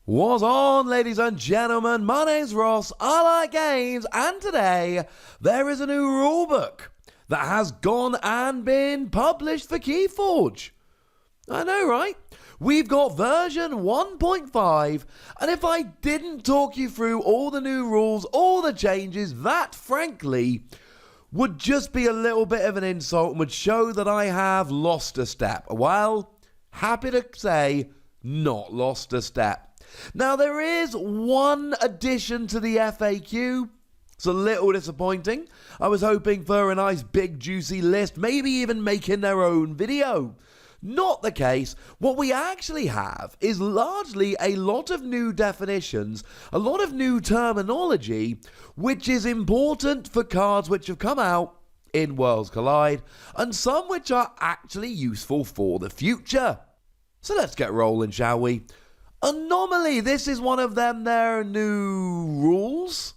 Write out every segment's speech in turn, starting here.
What's on, ladies and gentlemen? My name's Ross, I like games, and today there is a new rulebook that has gone and been published for Keyforge. I know, right? We've got version 1.5, and if I didn't talk you through all the new rules, all the changes, that frankly would just be a little bit of an insult and would show that I have lost a step. Well, happy to say, not lost a step. Now, there is one addition to the FAQ. It's a little disappointing. I was hoping for a nice big juicy list, maybe even making their own video. Not the case. What we actually have is largely a lot of new definitions, a lot of new terminology, which is important for cards which have come out in Worlds Collide, and some which are actually useful for the future. So let's get rolling, shall we? Anomaly, this is one of them, their new rules,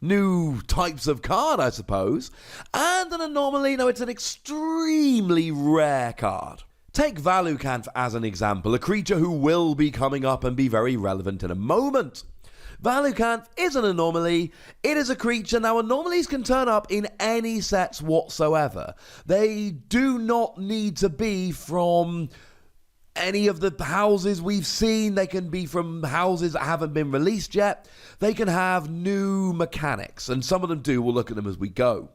new types of card, I suppose. And an anomaly, no, it's an extremely rare card. Take Valucanth as an example, a creature who will be coming up and be very relevant in a moment. Valucanth is an anomaly. It is a creature. Now, anomalies can turn up in any sets whatsoever. They do not need to be from any of the houses we've seen. They can be from houses that haven't been released yet. They can have new mechanics, and some of them do. We'll look at them as we go.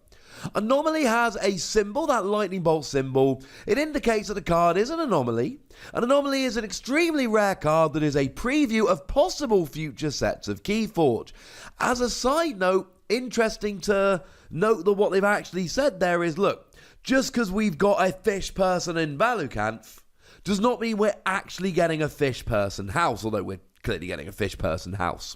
Anomaly has a symbol, that lightning bolt symbol. It indicates that the card is an anomaly. An anomaly is an extremely rare card that is a preview of possible future sets of Keyforge. As a side note, interesting to note that what they've actually said there is, look, just because we've got a fish person in Valucanth does not mean we're actually getting a fish person house, although we're clearly getting a fish person house.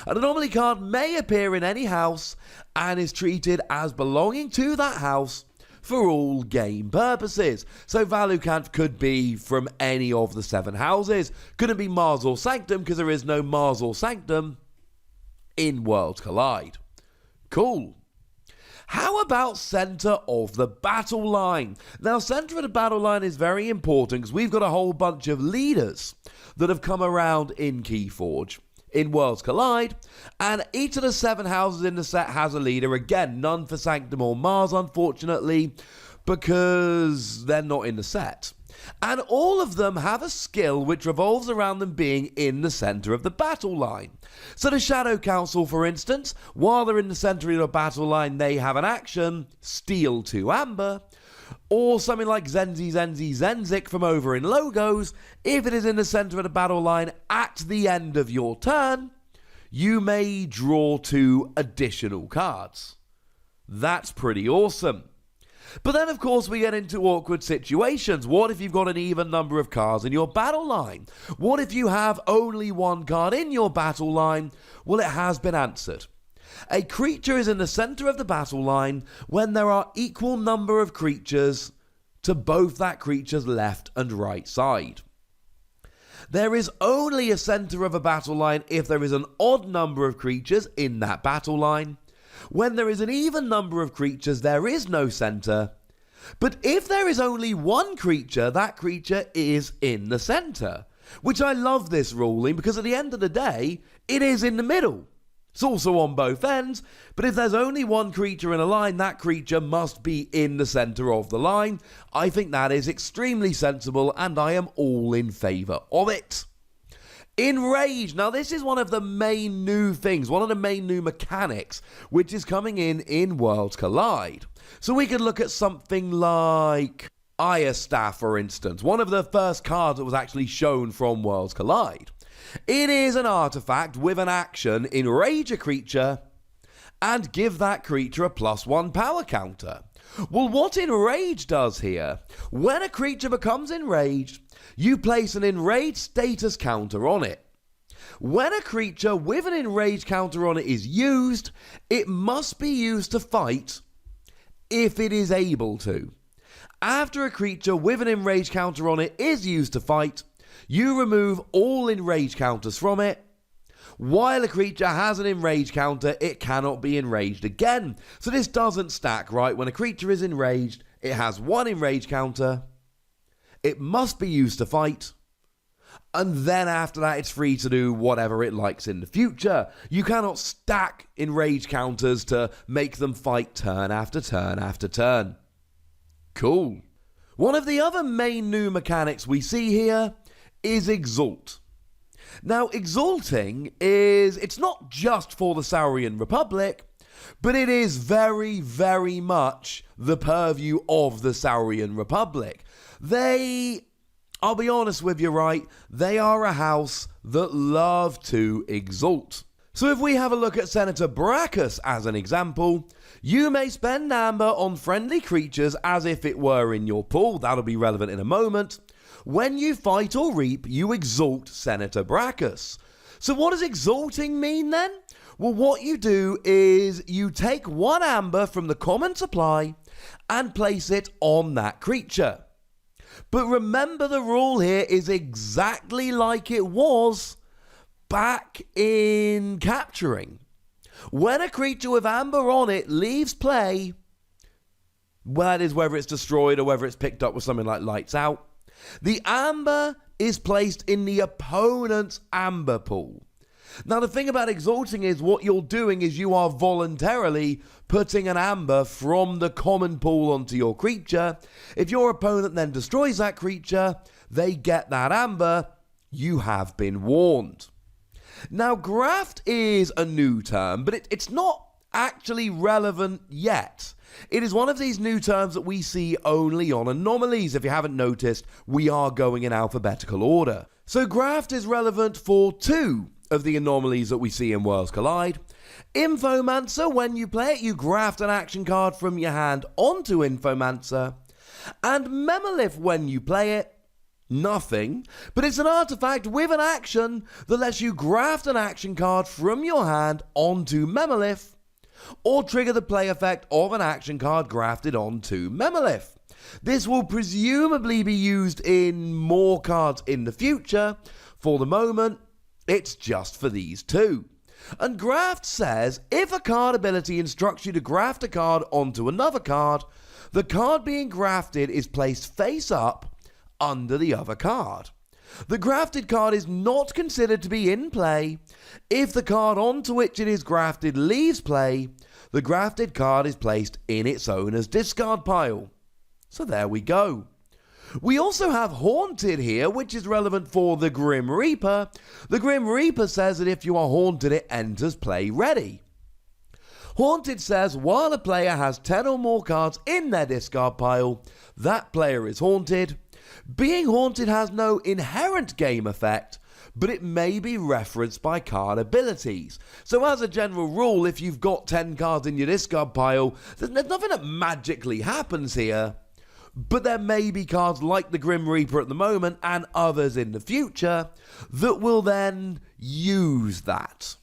An anomaly card may appear in any house and is treated as belonging to that house for all game purposes. So Valucanth could be from any of the 7 houses. Couldn't be Mars or Sanctum because there is no Mars or Sanctum in Worlds Collide. Cool. How about center of the battle line? Now, center of the battle line is very important because we've got a whole bunch of leaders that have come around in Keyforge, in Worlds Collide, and each of the 7 houses in the set has a leader. Again, none for Sanctum or Mars, unfortunately, because they're not in the set. And all of them have a skill which revolves around them being in the center of the battle line. So the Shadow Council, for instance, while they're in the center of the battle line, they have an action, Steal 2 Amber, or something like Zenzik from over in Logos. If it is in the center of the battle line at the end of your turn, you may draw 2 additional cards. That's pretty awesome. But then, of course, we get into awkward situations. What if you've got an even number of cards in your battle line? What if you have only 1 card in your battle line? Well, it has been answered. A creature is in the center of the battle line when there are equal number of creatures to both that creature's left and right side. There is only a center of a battle line if there is an odd number of creatures in that battle line. When there is an even number of creatures, there is no center. But if there is only 1 creature, that creature is in the center. Which I love this ruling because at the end of the day, it is in the middle. It's also on both ends, but if there's only 1 creature in a line, that creature must be in the center of the line. I think that is extremely sensible, and I am all in favor of it. Enrage. Now, this is one of the main new things, one of the main new mechanics, which is coming in Worlds Collide. So we could look at something like Ire Staff, for instance, one of the first cards that was actually shown from Worlds Collide. It is an artifact with an action, enrage a creature, and give that creature a +1 power counter. Well, what Enrage does here, when a creature becomes enraged, you place an enraged status counter on it. When a creature with an enraged counter on it is used, it must be used to fight if it is able to. After a creature with an enraged counter on it is used to fight, you remove all enraged counters from it. While a creature has an enraged counter, it cannot be enraged again. So this doesn't stack, right? When a creature is enraged, it has 1 enraged counter. It must be used to fight. And then after that, it's free to do whatever it likes in the future. You cannot stack Enrage counters to make them fight turn after turn after turn. Cool. One of the other main new mechanics we see here is Exalt. Now, exalting it's not just for the Saurian Republic, but it is very, very much the purview of the Saurian Republic. I'll be honest with you, right? They are a house that love to exalt. So if we have a look at Senator Brachus as an example, you may spend amber on friendly creatures as if it were in your pool. That'll be relevant in a moment. When you fight or reap, you exalt Senator Brachus. So what does exalting mean then? Well, what you do is you take 1 amber from the common supply and place it on that creature. But remember, the rule here is exactly like it was back in capturing. When a creature with amber on it leaves play, well, that is whether it's destroyed or whether it's picked up with something like Lights Out, the amber is placed in the opponent's amber pool. Now, the thing about exalting is what you're doing is you are voluntarily putting an amber from the common pool onto your creature. If your opponent then destroys that creature, they get that amber. You have been warned. Now, Graft is a new term, but it's not actually relevant yet. It is one of these new terms that we see only on Anomalies. If you haven't noticed, we are going in alphabetical order. So Graft is relevant for 2 of the anomalies that we see in Worlds Collide. Infomancer, when you play it, you graft an action card from your hand onto Infomancer. And Memolith, when you play it, nothing, but it's an artifact with an action that lets you graft an action card from your hand onto Memolith, or trigger the play effect of an action card grafted onto Memolith. This will presumably be used in more cards in the future. For the moment, it's just for these 2. And Graft says, if a card ability instructs you to graft a card onto another card, the card being grafted is placed face up under the other card. The grafted card is not considered to be in play. If the card onto which it is grafted leaves play, the grafted card is placed in its owner's discard pile. So there we go. We also have Haunted here, which is relevant for the Grim Reaper. The Grim Reaper says that if you are haunted, it enters play ready. Haunted says while a player has 10 or more cards in their discard pile, that player is haunted. Being haunted has no inherent game effect, but it may be referenced by card abilities. So as a general rule, if you've got 10 cards in your discard pile, there's nothing that magically happens here. But there may be cards like the Grim Reaper at the moment and others in the future that will then use that.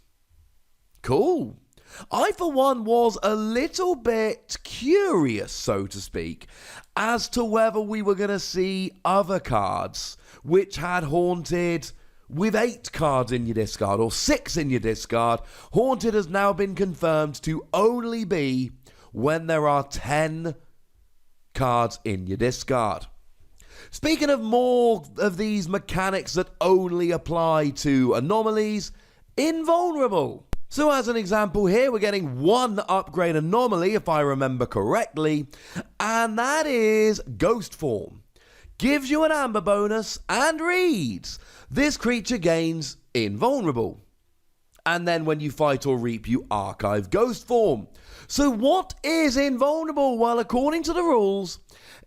Cool. I, for one, was a little bit curious, so to speak, as to whether we were going to see other cards which had Haunted with 8 cards in your discard or 6 in your discard. Haunted has now been confirmed to only be when there are 10 cards in your discard. Speaking of more of these mechanics that only apply to anomalies, Invulnerable. So as an example here, we're getting 1 upgrade anomaly, if I remember correctly, and that is Ghost Form. Gives you an amber bonus and reads, this creature gains Invulnerable. And then when you fight or reap, you archive Ghost Form. So what is Invulnerable? Well, according to the rules,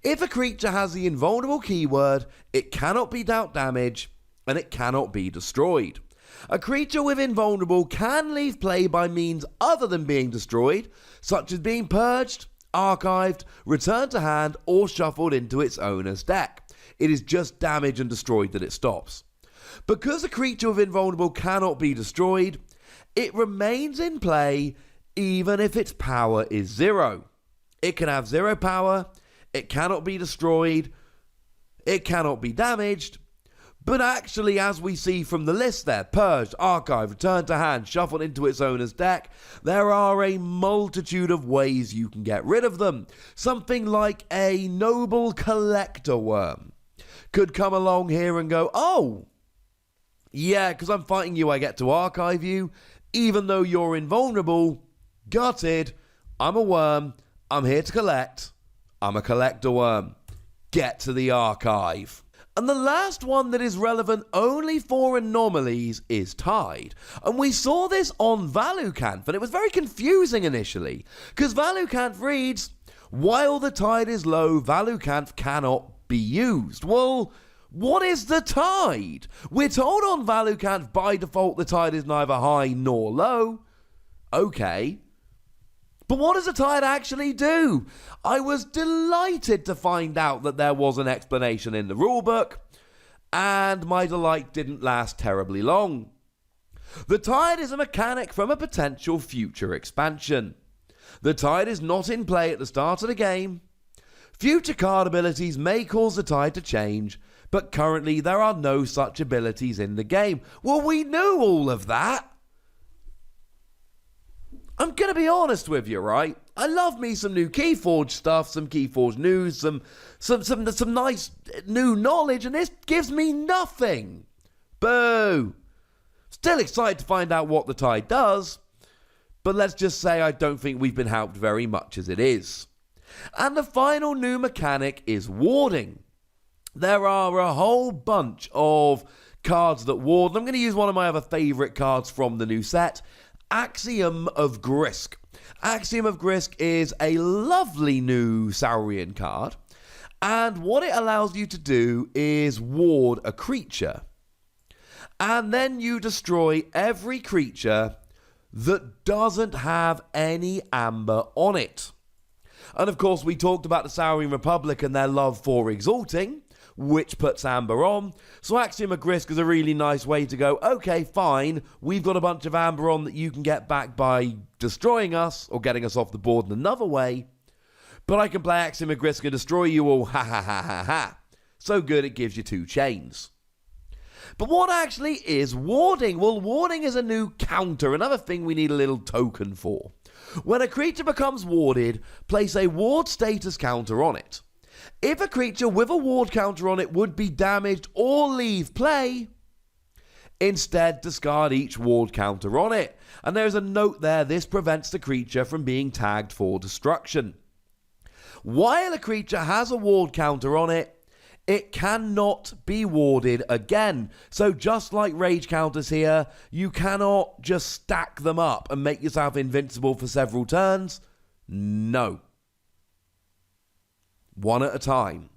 if a creature has the Invulnerable keyword, it cannot be dealt damage, and it cannot be destroyed. A creature with Invulnerable can leave play by means other than being destroyed, such as being purged, archived, returned to hand, or shuffled into its owner's deck. It is just damaged and destroyed that it stops. Because a creature with Invulnerable cannot be destroyed, it remains in play even if its power is 0. It can have 0 power, it cannot be destroyed, it cannot be damaged, but actually, as we see from the list there, purged, archived, returned to hand, shuffled into its owner's deck, there are a multitude of ways you can get rid of them. Something like a Noble Collector Worm could come along here and go, oh, Yeah, because I'm fighting you, I get to archive you. Even though you're invulnerable, gutted, I'm a worm, I'm here to collect. I'm a collector worm. Get to the archive. And the last one that is relevant only for anomalies is Tide. And we saw this on Valucanth, and it was very confusing initially, because Valucanth reads, while the tide is low, Valucanth cannot be used. Well, what is the tide? We're told on Valucanth by default the tide is neither high nor low. Okay. But what does the tide actually do? I was delighted to find out that there was an explanation in the rulebook, and my delight didn't last terribly long. The tide is a mechanic from a potential future expansion. The tide is not in play at the start of the game. Future card abilities may cause the tide to change, but currently there are no such abilities in the game. Well, we knew all of that. I'm going to be honest with you, right? I love me some new Keyforge stuff, some Keyforge news, some nice new knowledge, and this gives me nothing. Boo. Still excited to find out what the tide does, but let's just say I don't think we've been helped very much as it is. And the final new mechanic is warding. There are a whole bunch of cards that ward. I'm going to use one of my other favourite cards from the new set, Axiom of Grisk. Axiom of Grisk is a lovely new Saurian card, and what it allows you to do is ward a creature, and then you destroy every creature that doesn't have any amber on it. And of course, we talked about the Saurian Republic and their love for exalting, which puts amber on. So Axiom of Grisk is a really nice way to go, okay, fine, we've got a bunch of amber on that you can get back by destroying us or getting us off the board in another way, but I can play Axiom of Grisk and destroy you all, ha ha ha ha ha. So good it gives you 2 chains. But what actually is warding? Well, warding is a new counter, another thing we need a little token for. When a creature becomes warded, place a ward status counter on it. If a creature with a ward counter on it would be damaged or leave play, instead discard each ward counter on it. And there's a note there, this prevents the creature from being tagged for destruction. While a creature has a ward counter on it, it cannot be warded again. So just like rage counters here, you cannot just stack them up and make yourself invincible for several turns. No. One at a time.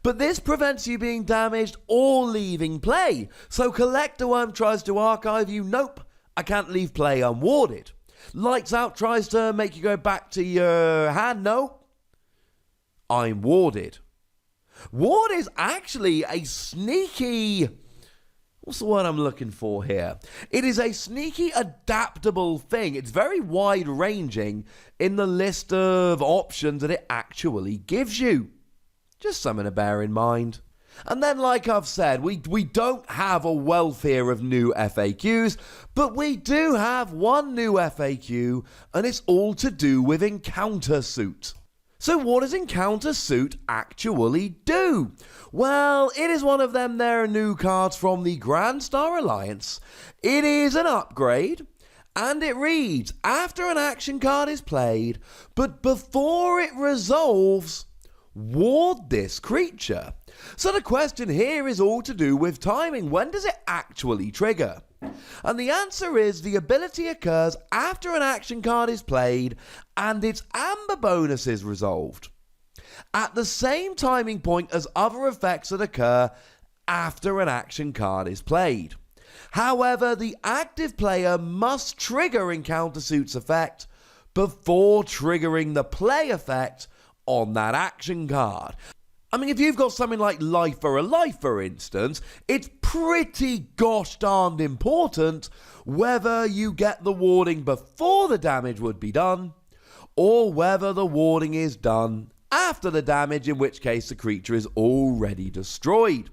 But this prevents you being damaged or leaving play. So Collector Worm tries to archive you. Nope, I can't leave play unwarded. Lights Out tries to make you go back to your hand. No, I'm warded. Ward is actually a sneaky... What's the word I'm looking for here? It is a sneaky, adaptable thing. It's very wide-ranging in the list of options that it actually gives you. Just something to bear in mind. And then, like I've said, we don't have a wealth here of new FAQs, but we do have one new FAQ, and it's all to do with Encounter Suit. So what does Encounter Suit actually do? Well, it is one of them there new cards from the Grand Star Alliance. It is an upgrade, and it reads, after an action card is played, but before it resolves, ward this creature. So the question here is all to do with timing. When does it actually trigger? And the answer is the ability occurs after an action card is played and its amber bonus is resolved, at the same timing point as other effects that occur after an action card is played. However, the active player must trigger Encounter Suit's effect before triggering the play effect on that action card. I mean, if you've got something like Life for a Life, for instance, it's pretty gosh darned important whether you get the warding before the damage would be done, or whether the warding is done after the damage, in which case the creature is already destroyed.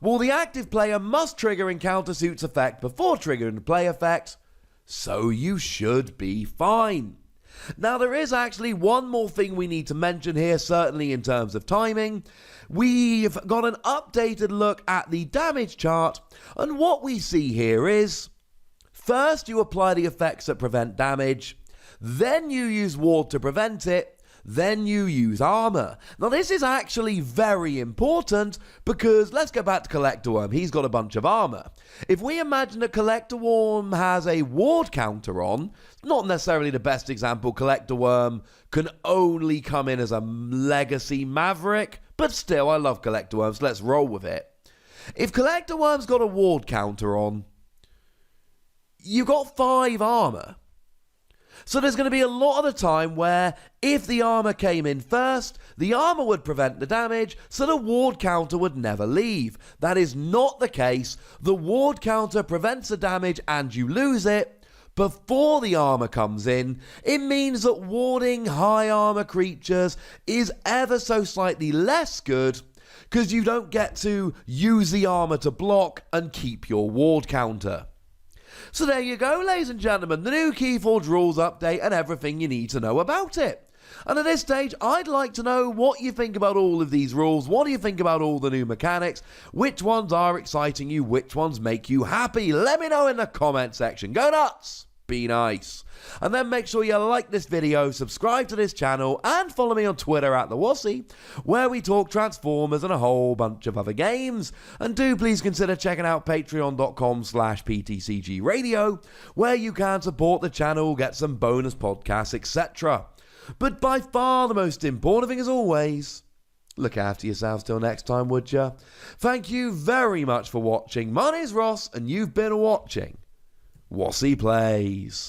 Well, the active player must trigger Encounter Suit's effect before triggering the play effect, so you should be fine. Now, there is actually one more thing we need to mention here, certainly in terms of timing. We've got an updated look at the damage chart, and what we see here is, first you apply the effects that prevent damage, then you use ward to prevent it, then you use armor. Now, this is actually very important because let's go back to Collector Worm. He's got a bunch of armor. If we imagine that Collector Worm has a ward counter on, not necessarily the best example. Collector Worm can only come in as a legacy maverick, but still, I love Collector Worm, so let's roll with it. If Collector Worm's got a ward counter on, you've got 5 armor. So there's going to be a lot of the time where if the armor came in first, the armor would prevent the damage, so the ward counter would never leave. That is not the case. The ward counter prevents the damage and you lose it before the armor comes in. It means that warding high armor creatures is ever so slightly less good because you don't get to use the armor to block and keep your ward counter. So there you go, ladies and gentlemen, the new Keyforge Rules update and everything you need to know about it. And at this stage, I'd like to know what you think about all of these rules. What do you think about all the new mechanics? Which ones are exciting you? Which ones make you happy? Let me know in the comment section. Go nuts! Be nice. And then make sure you like this video, subscribe to this channel, and follow me on Twitter at the Wossy, where we talk Transformers and a whole bunch of other games. And do please consider checking out patreon.com/PTCG Radio, where you can support the channel, get some bonus podcasts, etc. But by far the most important thing as always, look after yourselves till next time, would ya? Thank you very much for watching. My name's Ross, and you've been watching Wossy Plays.